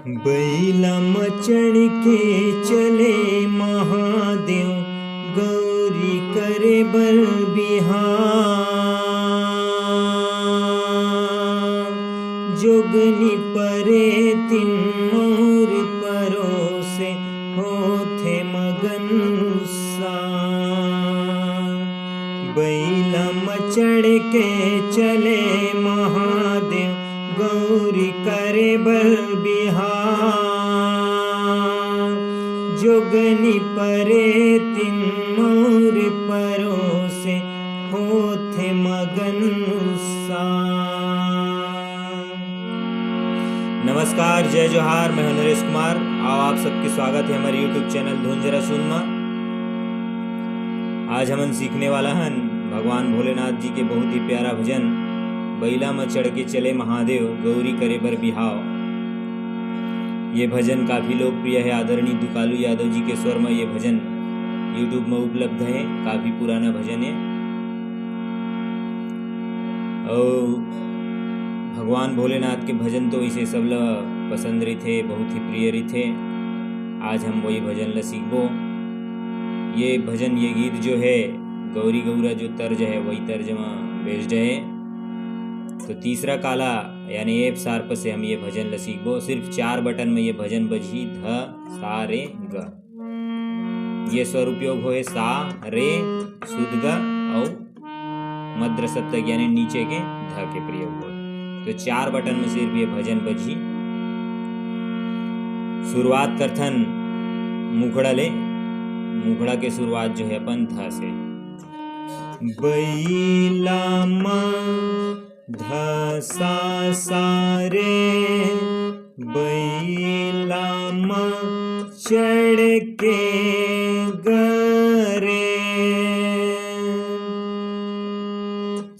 बैला मचड़ के चले महादेव, गौरी करे बर बिहार। जोगनी परे तिन मोर परोसे, होथे मगन उत्साह। बैला मचड़ के चले महादेव, गौरी करे बर बिहार। जोगनी परे तिन मोर परोसे, होथे मगन उत्साह। नमस्कार, जय जोहार। मैं हूं नरेश कुमार। आओ आप सबके स्वागत है हमारे YouTube चैनल धुन जरा सुनमा। आज हमन सीखने वाला हन भगवान भोलेनाथ जी के बहुत ही प्यारा भजन, बैला में चढ़ के चले महादेव, गौरी करे बर बिहाव। ये भजन काफ़ी लोकप्रिय है। आदरणीय दुकालू यादव जी के स्वर में ये भजन YouTube में उपलब्ध है। काफ़ी पुराना भजन है और भगवान भोलेनाथ के भजन तो इसे सब ला पसंद रही थे, बहुत ही प्रिय रही थे। आज हम वही भजन ला सीखबो। ये भजन, ये गीत जो है, गौरी गौरा जो तर्ज है वही तर्ज में बेस्ड है। तो तीसरा काला यानी एफ शार्प से हम ये भजन ला सीखबो। सिर्फ 4 बटन में ये भजन बजी। ध सा रे ग, ये स्वर उपयोग हो सा रे शुद्ध ग और मद्र सप्तक यानी नीचे के ध के प्रयोग हो। तो 4 बटन में सिर्फ ये भजन बजी। शुरुआत करथन मुखड़ा ले। मुखड़ा के शुरुआत जो है अपन ध से। बैला माँ ध सा सा रे, बैला माँ चढ़ के गरे,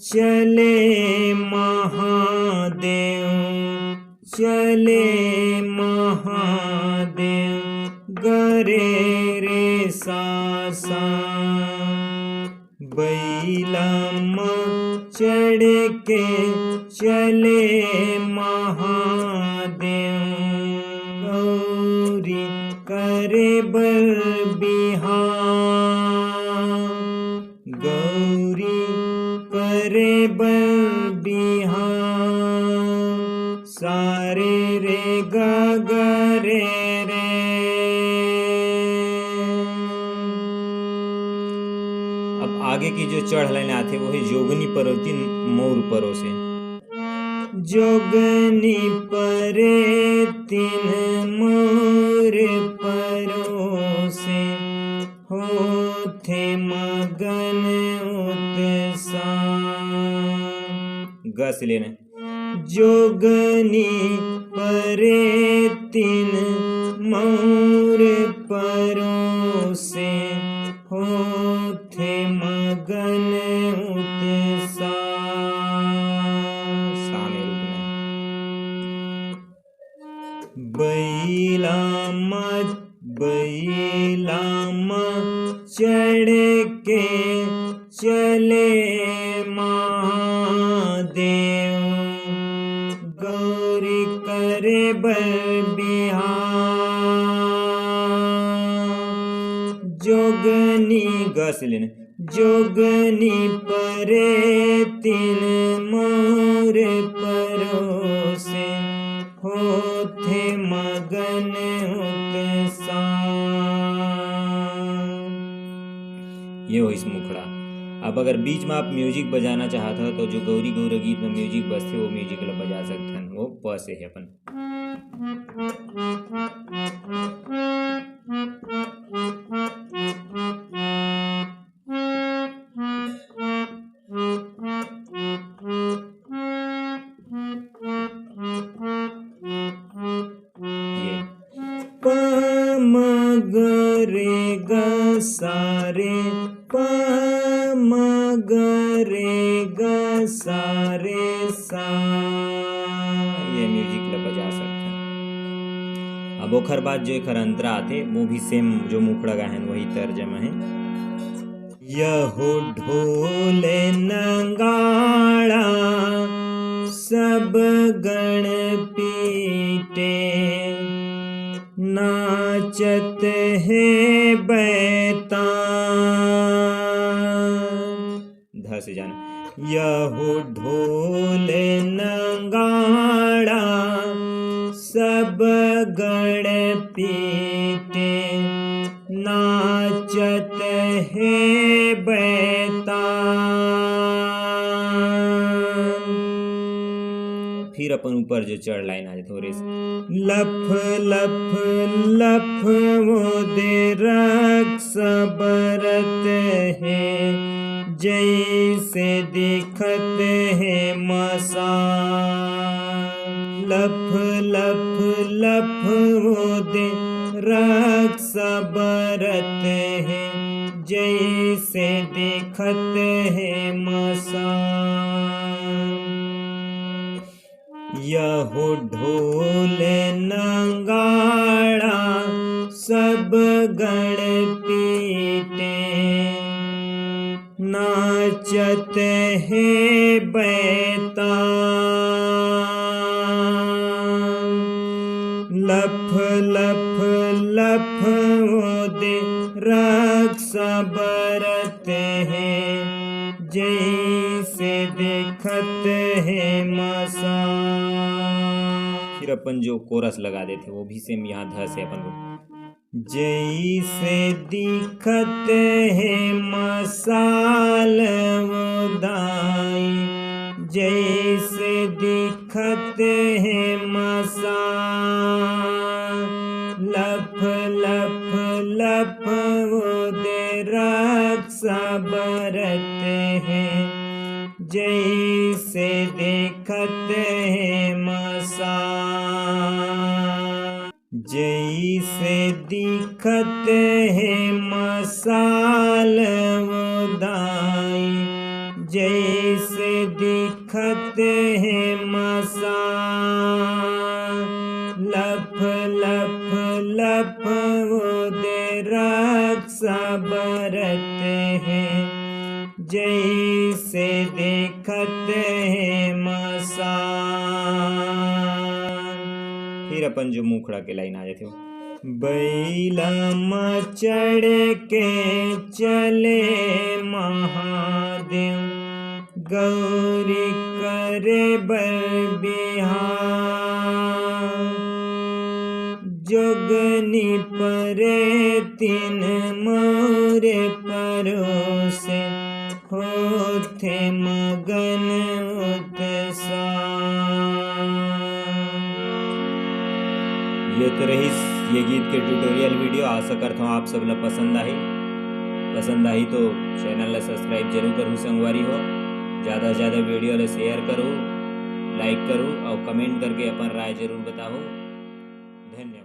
चले महादेव, चले महादेव, गरे रे सा सा। बैला माँ चढ़ के चले महादेव, गौरी करे बर बिहार। गौरी करे बर बिहार। सारे रे गा गा रे रे। अब आगे की जो चढ़ लाइन आते वो है जोगनी परोती मोर परो से। जोगनी परे तिन मोर परोसे, होथे मगन उत्साह। ग से लेना। जोगनी परे तिन मोर परोसे, होथे मगन उत्साह। सामे रुकना। बैला माँ चढ़ के चले महादेव, गौरी करे बर बिहार। जोगनी ग से लेना। जोगनी परे तिन मोर परोसे, होथे मगन उत्साह। ये हो इस मुखड़ा। अब अगर बीच में आप म्यूजिक बजाना चाहते हो तो जो गौरी गौरा गीत में म्यूजिक बजते वो म्यूजिक ला बजा सकते हैं। वो प से है अपन। ये प म ग रे ग सा रे, प म ग रे ग सा रे सा। ये म्यूजिक ला बजा सकते हैं। अब ओखर बाद जो एक अंतरा आते वो भी सेम जो मुखड़ा गाहन वही तर्जमा है। यहो ढोल नगाड़ा सब गण पीटे, नाचत है बैताल। ध से जाना। यहो ढोल नगाड़ा सब गण पीटे, नाचत है बैताल। फिर अपन ऊपर जो चढ़ लाइन आ जाए थोड़े से। लफ लफ लफ वो दे रक्स बरत है, जैसे दिखत है मसाल। लफ लफ लफ वो दे रक्स बरत है, जैसे दिखत है मसाल। यहो ढोल नगाड़ा सब गण पीटे, नाचत है बैताल। लफ लफ लफ वो दे रक्स बरत है, जैसे दिखत है मसाल। फिर अपन जो कोरस लगा देते वो भी सेम यहाँ ध से अपन को। जैसे दिखत है मसाल वो दाई, जैसे दिखत है मसाल। लफ लफ लफ वो दे रक्स बरत है, जैसे दिखत है मसाल। जैसे दिखत है मसाल वो दाई, जैसे दिखत है मसाल। लफ लफ लफ वो दे रक्स बरत है, जैसे दिखत है मसाल। फिर अपन जो मुखड़ा के लाइन आ जाते हो। बैला में चढ़ के चले महादेव, गौरी करे बर बिहार। जोगनी परे तीन मोरे परोसे, होथे मगन उत्साह। ये तो रही ये गीत के ट्यूटोरियल वीडियो। आशा करता हूँ आप सब ला पसंद आई तो चैनल ला सब्सक्राइब जरूर करूँ संगवारी हो। ज़्यादा से ज़्यादा वीडियो ला शेयर करो, लाइक करो और कमेंट करके अपन राय जरूर बताओ। धन्यवाद।